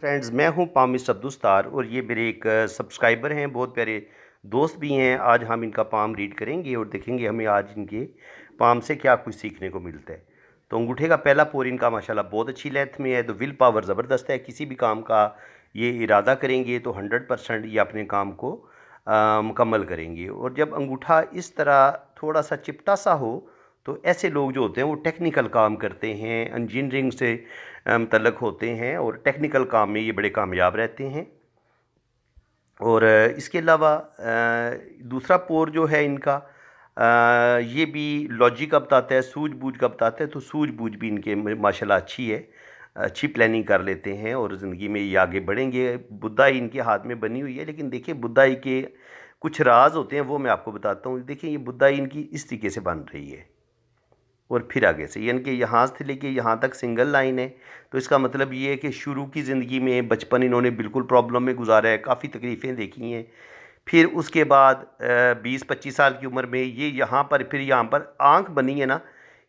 Friends, मैं हूं palmist Abdussattar और ये मेरे एक सब्सक्राइबर हैं, बहुत प्यारे दोस्त भी हैं। आज हम इनका पाम रीड करेंगे और देखेंगे हमें आज इनके पाम से क्या कुछ सीखने को मिलता है। तो अंगूठे का पहला पोर इनका माशाल्लाह बहुत अच्छी लेंथ में है, तो विल पावर ज़बरदस्त है। किसी भी काम का ये इरादा करेंगे तो 100% ये अपने काम को मुकम्मल करेंगे। और जब अंगूठा इस तरह थोड़ा सा चिपटा सा हो तो ऐसे लोग जो होते हैं वो टेक्निकल काम करते हैं, इंजीनियरिंग से मुतल्लक होते हैं और टेक्निकल काम में ये बड़े कामयाब रहते हैं। और इसके अलावा दूसरा पोर जो है इनका, ये भी लॉजिक का बताता है, सूझबूझ का बताता है। तो सूझबूझ भी इनके माशाल्लाह अच्छी है, अच्छी प्लानिंग कर लेते हैं और ज़िंदगी में ये आगे बढ़ेंगे। बुदाई इनके हाथ में बनी हुई है, लेकिन देखिए बुदाई के कुछ राज होते हैं वो मैं आपको बताता हूँ। देखिए ये बुदाई इनकी इस तरीके से बन रही है और फिर आगे से, यानी कि यहाँ से लेके यहाँ तक सिंगल लाइन है। तो इसका मतलब ये है कि शुरू की ज़िंदगी में बचपन इन्होंने बिल्कुल प्रॉब्लम में गुजारा है, काफ़ी तकलीफ़ें देखी हैं। फिर उसके बाद 20-25 साल की उम्र में ये यहाँ पर, फिर यहाँ पर आँख बनी है ना,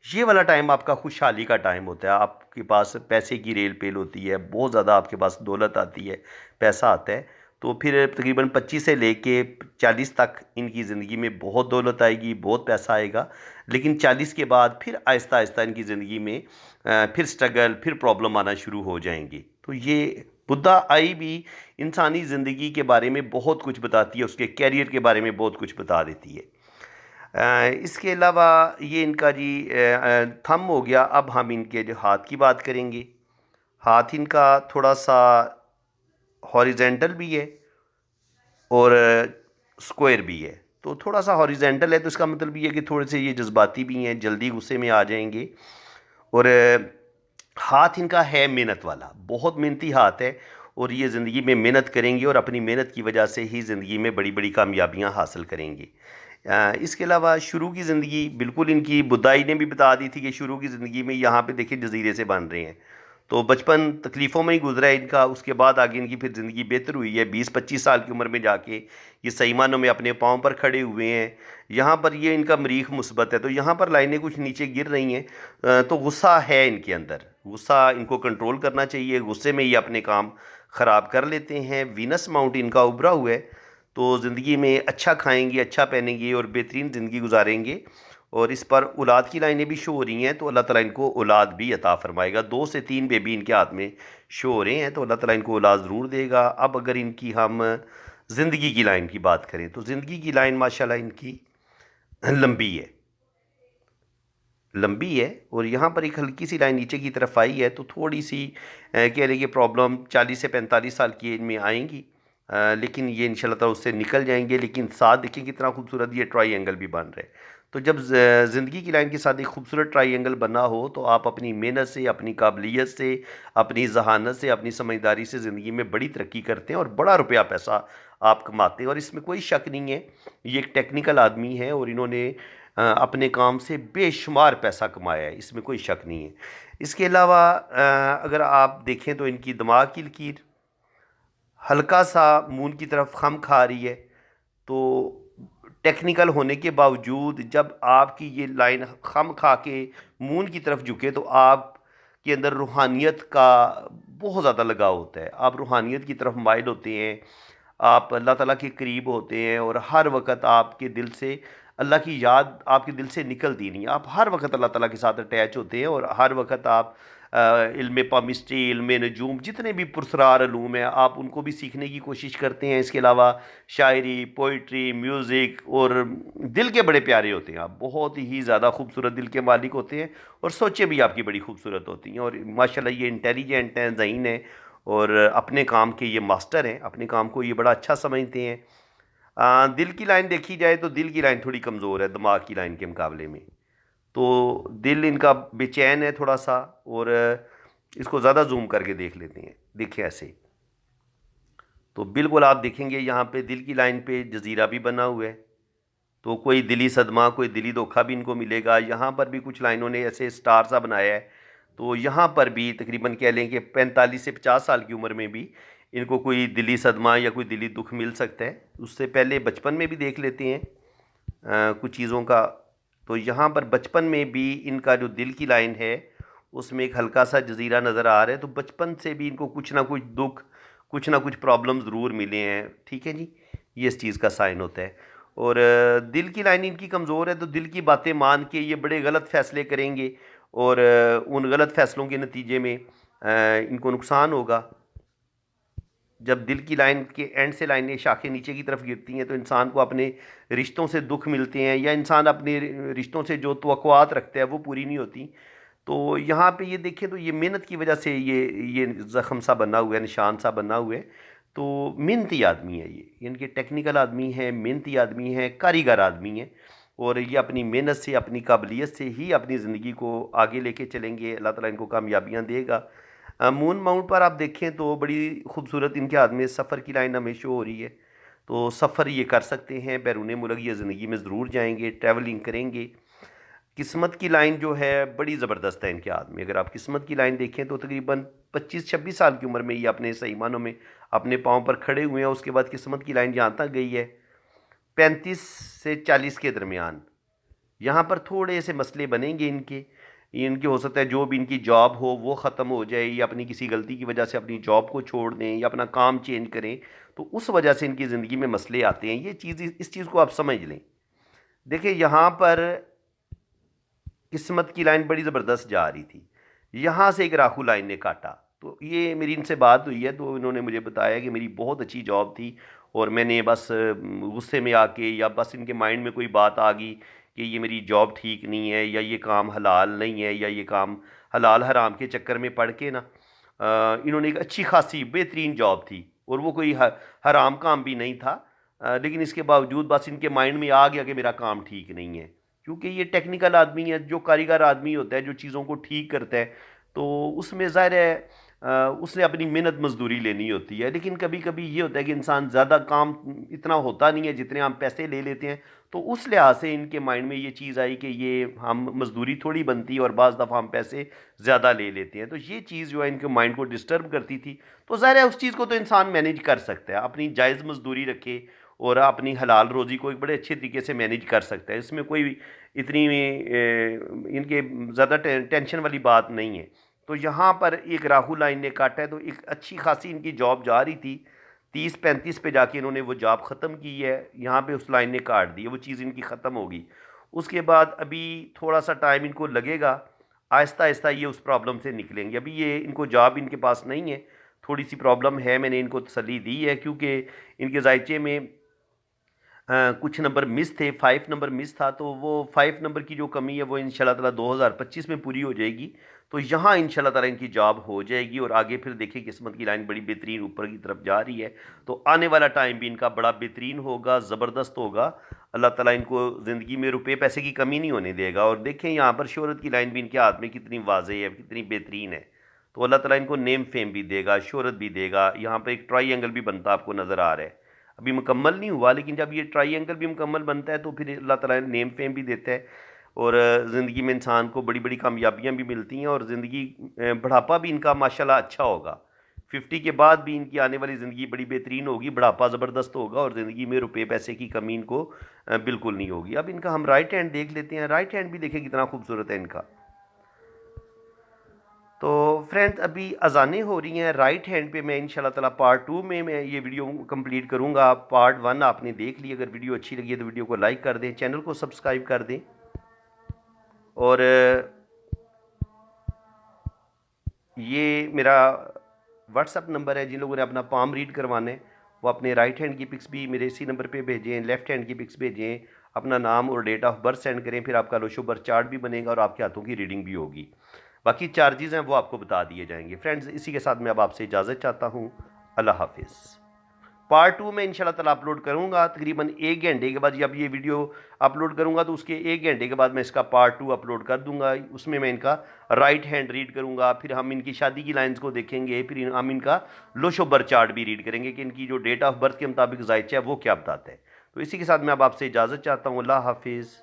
ये वाला टाइम आपका खुशहाली का टाइम होता है। आपके पास पैसे की रेल पेल होती है, बहुत ज़्यादा आपके पास दौलत आती है, पैसा आता है। तो फिर तकरीबन 25 से लेके 40 तक इनकी ज़िंदगी में बहुत दौलत आएगी, बहुत पैसा आएगा। लेकिन 40 के बाद फिर आहिस्ता आहिस्ता इनकी ज़िंदगी में फिर स्ट्रगल, फिर प्रॉब्लम आना शुरू हो जाएंगी। तो ये बुद्धा आई भी इंसानी ज़िंदगी के बारे में बहुत कुछ बताती है, उसके कैरियर के बारे में बहुत कुछ बता देती है। इसके अलावा ये इनका जी थंब हो गया। अब हम इनके जो हाथ की बात करेंगे। हाथ इनका थोड़ा सा हॉरिजेंटल भी है और स्क्वायर भी है। तो थोड़ा सा हॉरिजेंटल है तो इसका मतलब ये है कि थोड़े से ये जज्बाती भी हैं, जल्दी गुस्से में आ जाएंगे। और हाथ इनका है मेहनत वाला, बहुत मेहनती हाथ है और ये ज़िंदगी में मेहनत करेंगे और अपनी मेहनत की वजह से ही ज़िंदगी में बड़ी बड़ी कामयाबियाँ हासिल करेंगे। इसके अलावा शुरू की ज़िंदगी बिल्कुल इनकी बुदाई ने भी बता दी थी कि शुरू की ज़िंदगी में यहाँ पे देखिए जजीरे से बन रहे हैं। तो बचपन तकलीफ़ों में ही गुजरा है इनका, उसके बाद आगे इनकी फिर ज़िंदगी बेहतर हुई है। 20-25 साल की उम्र में जाके ये सही मानों में अपने पाँव पर खड़े हुए हैं। यहाँ पर ये इनका मरीख मुस्बत है, तो यहाँ पर लाइनें कुछ नीचे गिर रही हैं। तो गुस्सा है इनके अंदर, गुस्सा इनको कंट्रोल करना चाहिए। गुस्से में ये अपने काम ख़राब कर लेते हैं। वीनस माउंट इनका उभरा हुआ है, तो ज़िंदगी में अच्छा खाएंगे, अच्छा पहनेंगे और बेहतरीन ज़िंदगी गुजारेंगे। और इस पर औलाद की लाइनें भी शो हो रही हैं, तो अल्लाह ताला इनको औलाद भी अता फरमाएगा। 2 से 3 बेबी इनके हाथ में शो हो रहे हैं, तो अल्लाह ताला इनको औलाद ज़रूर देगा। अब अगर इनकी हम ज़िंदगी की लाइन की बात करें तो ज़िंदगी की लाइन माशाल्लाह इनकी लंबी है, लंबी है। और यहाँ पर एक हल्की सी लाइन नीचे की तरफ आई है, तो थोड़ी सी कह लीजिए प्रॉब्लम 40 से 45 साल की एज में आएंगी। लेकिन ये इंशाल्लाह ताला उससे निकल जाएंगे। लेकिन साथ देखिए कितना खूबसूरत ये ट्राई भी बन रहे हैं। तो जब ज़िंदगी की लाइन के साथ एक खूबसूरत ट्राई बना हो तो आप अपनी मेहनत से, अपनी काबिलियत से, अपनी जहानत से, अपनी समझदारी से ज़िंदगी में बड़ी तरक्की करते हैं और बड़ा रुपया पैसा आप कमाते हैं। और इसमें कोई शक नहीं है, ये एक टेक्निकल आदमी है और इन्होंने अपने काम से बेशुमार पैसा कमाया है, इसमें कोई शक नहीं है। इसके अलावा अगर आप देखें तो इनकी दिमाग की लकीर हल्का सा मून की तरफ खम खा रही है। तो टेक्निकल होने के बावजूद जब आपकी ये लाइन खम खा के मून की तरफ झुके तो आपके अंदर रूहानियत का बहुत ज़्यादा लगाव होता है। आप रूहानियत की तरफ माइल होते हैं, आप अल्लाह ताला के करीब होते हैं और हर वक्त आपके दिल से अल्लाह की याद आपके दिल से निकलती नहीं। आप हर वक्त अल्लाह ताला के साथ अटैच होते हैं और हर वक्त आप इल्म पामिस्ट्री, इल्म नजूम, जितने भी पुरस्रार अलूम हैं आप उनको भी सीखने की कोशिश करते हैं। इसके अलावा शायरी, पोइट्री, म्यूज़िक, और दिल के बड़े प्यारे होते हैं आप, बहुत ही ज़्यादा खूबसूरत दिल के मालिक होते हैं और सोचें भी आपकी बड़ी खूबसूरत होती हैं। और माशाल्लाह ये इंटेलिजेंट हैं, ज़हीन हैं और अपने काम के ये मास्टर हैं, अपने काम को ये बड़ा अच्छा समझते हैं। दिल की लाइन देखी जाए तो दिल की लाइन थोड़ी कमज़ोर है दिमाग की लाइन के मुकाबले में। तो दिल इनका बेचैन है थोड़ा सा। और इसको ज़्यादा जूम करके देख लेते हैं, देखिए ऐसे। तो बिल्कुल आप देखेंगे यहाँ पे दिल की लाइन पे जजीरा भी बना हुआ है, तो कोई दिली सदमा, कोई दिली धोखा भी इनको मिलेगा। यहाँ पर भी कुछ लाइनों ने ऐसे स्टार सा बनाया है, तो यहाँ पर भी तकरीबन कह लें कि 45 से 50 साल की उम्र में भी इनको कोई दिली सदमा या कोई दिली दुख मिल सकता है। उससे पहले बचपन में भी देख लेते हैं कुछ चीज़ों का। तो यहाँ पर बचपन में भी इनका जो दिल की लाइन है उसमें एक हल्का सा जजीरा नज़र आ रहा है। तो बचपन से भी इनको कुछ ना कुछ दुख, कुछ ना कुछ प्रॉब्लम ज़रूर मिले हैं, ठीक है जी। ये इस चीज़ का साइन होता है। और दिल की लाइन इनकी कमज़ोर है, तो दिल की बातें मान के ये बड़े गलत फ़ैसले करेंगे और उन गलत फ़ैसलों के नतीजे में इनको नुकसान होगा। जब दिल की लाइन के एंड से लाइनें शाखें नीचे की तरफ गिरती हैं तो इंसान को अपने रिश्तों से दुख मिलते हैं, या इंसान अपने रिश्तों से जो तवक्कुआत रखता है वो पूरी नहीं होती। तो यहाँ पे ये देखें तो ये मेहनत की वजह से ये ज़ख़म सा बना हुआ है, निशान सा बना हुआ है। तो मेहनती आदमी है ये, इनके टेक्निकल आदमी है, मेहनती आदमी है, कारीगर आदमी है। और ये अपनी मेहनत से, अपनी काबिलियत से ही अपनी ज़िंदगी को आगे लेके चलेंगे। अल्लाह ताला इनको कामयाबियाँ देगा। मून माउंट पर आप देखें तो बड़ी खूबसूरत इनके हाथ में सफ़र की लाइन हमें शो हो रही है। तो सफ़र ये कर सकते हैं, बैरून मुल्क ये ज़िंदगी में ज़रूर जाएंगे, ट्रैवलिंग करेंगे। किस्मत की लाइन जो है बड़ी ज़बरदस्त है इनके हाथ में। अगर आप किस्मत की लाइन देखें तो तकरीबन 25-26 साल की उम्र में ये अपने सही मानों में अपने पाँव पर खड़े हुए हैं। उसके बाद किस्मत की लाइन जहाँ तक गई है 35 से 40 के दरमियान। यहाँ पर थोड़े से मसले बनेंगे इनके हो सकता है जो भी इनकी जॉब हो वो ख़त्म हो जाए, या अपनी किसी गलती की वजह से अपनी जॉब को छोड़ दें या अपना काम चेंज करें, तो उस वजह से इनकी ज़िंदगी में मसले आते हैं। ये चीज़, इस चीज़ को आप समझ लें। देखिए यहाँ पर किस्मत की लाइन बड़ी ज़बरदस्त जा रही थी, यहाँ से एक राहु लाइन ने काटा। तो ये मेरी इनसे बात हुई है तो इन्होंने मुझे बताया कि मेरी बहुत अच्छी जॉब थी और मैंने बस गुस्से में आके, या बस इनके माइंड में कोई बात आ गई कि ये मेरी जॉब ठीक नहीं है, या ये काम हलाल नहीं है, या ये काम हलाल हराम के चक्कर में पड़ के ना इन्होंने एक अच्छी खासी बेहतरीन जॉब थी और वो कोई हराम काम भी नहीं था। लेकिन इसके बावजूद बस इनके माइंड में आ गया कि मेरा काम ठीक नहीं है, क्योंकि ये टेक्निकल आदमी है, जो कारीगर आदमी होता है, जो चीज़ों को ठीक करता है, तो उसमें ज़ाहिर है उसने अपनी मेहनत मजदूरी लेनी होती है। लेकिन कभी कभी ये होता है कि इंसान ज़्यादा काम इतना होता नहीं है जितने हम पैसे ले लेते हैं। तो उस लिहाज से इनके माइंड में ये चीज़ आई कि ये हम मजदूरी थोड़ी बनती है और बाज़ दफ़ा हम पैसे ज़्यादा ले लेते हैं। तो ये चीज़ जो है इनके माइंड को डिस्टर्ब करती थी। तो ज़ाहिर है उस चीज़ को तो इंसान मैनेज कर सकता है, अपनी जायज़ मजदूरी रखे और अपनी हलाल रोज़ी को एक बड़े अच्छे तरीके से मैनेज कर सकता है। इसमें कोई इतनी इनके ज़्यादा टेंशन वाली बात नहीं है। तो यहाँ पर एक राहु लाइन ने काटा है, तो एक अच्छी खासी इनकी जॉब जा रही थी, 30-35 पे जाके इन्होंने वो जॉब ख़त्म की है। यहाँ पे उस लाइन ने काट दी है, वो चीज़ इनकी ख़त्म होगी। उसके बाद अभी थोड़ा सा टाइम इनको लगेगा, आहिस्ता आहिस्ता ये उस प्रॉब्लम से निकलेंगे। अभी ये इनको जॉब इनके पास नहीं है, थोड़ी सी प्रॉब्लम है, मैंने इनको तसल्ली दी है, क्योंकि इनके जायचे में कुछ नंबर मिस थे, 5 नंबर मिस था। तो वो 5 नंबर की जो कमी है वो इंशाल्लाह ताला 2025 में पूरी हो जाएगी। तो यहाँ इंशाल्लाह ताला इनकी जॉब हो जाएगी और आगे फिर देखिए किस्मत की लाइन बड़ी बेहतरीन ऊपर की तरफ जा रही है। तो आने वाला टाइम भी इनका बड़ा बेहतरीन होगा, ज़बरदस्त होगा। अल्लाह ताला इनको ज़िंदगी में रुपए पैसे की कमी नहीं होने देगा। और देखें यहाँ पर शोहरत की लाइन भी इनके हाथ में कितनी वाज़ेह है, कितनी बेहतरीन है। तो अल्लाह ताला इनको नेम फेम भी देगा, शोहरत भी देगा। यहाँ पर एक ट्राई एंगल भी बनता आपको नज़र आ रहा है, अभी मुकम्मल नहीं हुआ, लेकिन जब ये ट्रायंगल भी मुकम्मल बनता है तो फिर अल्लाह ताला नेम फेम भी देता है और ज़िंदगी में इंसान को बड़ी बड़ी कामयाबियाँ भी मिलती हैं। और ज़िंदगी बुढ़ापा भी इनका माशाल्लाह अच्छा होगा। 50 के बाद भी इनकी आने वाली ज़िंदगी बड़ी बेहतरीन होगी, बुढ़ापा ज़बरदस्त होगा और ज़िंदगी में रुपये पैसे की कमी इनको बिल्कुल नहीं होगी। अब इनका हम राइट हैंड देख लेते हैं। राइट हैंड भी देखें कितना खूबसूरत है इनका। तो फ्रेंड्स अभी अज़ानें हो रही हैं राइट हैंड पे। मैं इंशाल्लाह ताला पार्ट 2 में मैं ये वीडियो कंप्लीट करूँगा। पार्ट 1 आपने देख ली, अगर वीडियो अच्छी लगी है तो वीडियो को लाइक कर दें, चैनल को सब्सक्राइब कर दें। और ये मेरा व्हाट्सअप नंबर है, जिन लोगों ने अपना पाम रीड करवाना है वो अपने राइट हैंड की पिक्स भी मेरे इसी नंबर पे भेजें, लेफ़्ट हैंड की पिक्स भेजें, अपना नाम और डेट ऑफ बर्थ सेंड करें, फिर आपका लोशो बर्थ चार्ट भी बनेगा और आपके हाथों की रीडिंग भी होगी। बाकी चार्जेज़ हैं वो आपको बता दिए जाएंगे। फ्रेंड्स इसी के साथ मैं अब आपसे इजाज़त चाहता हूँ। अल्लाह हाफिज़। पार्ट 2 में इंशाल्लाह ताला अपलोड करूँगा तकरीबन 1 घंटे के बाद। जब ये वीडियो अपलोड करूँगा तो उसके 1 घंटे के बाद मैं इसका पार्ट 2 अपलोड कर दूँगा। उसमें मैं इनका राइट हैंड रीड करूँगा, फिर हम इनकी शादी की लाइन्स को देखेंगे, फिर हम इनका लोशो बर्थ चार्ट भी रीड करेंगे कि इनकी जो डेट ऑफ बर्थ के मुताबिक जायचा है वो क्या बताता है। तो इसी के साथ मैं अब आपसे इजाज़त चाहता हूँ। अल्लाह हाफिज़।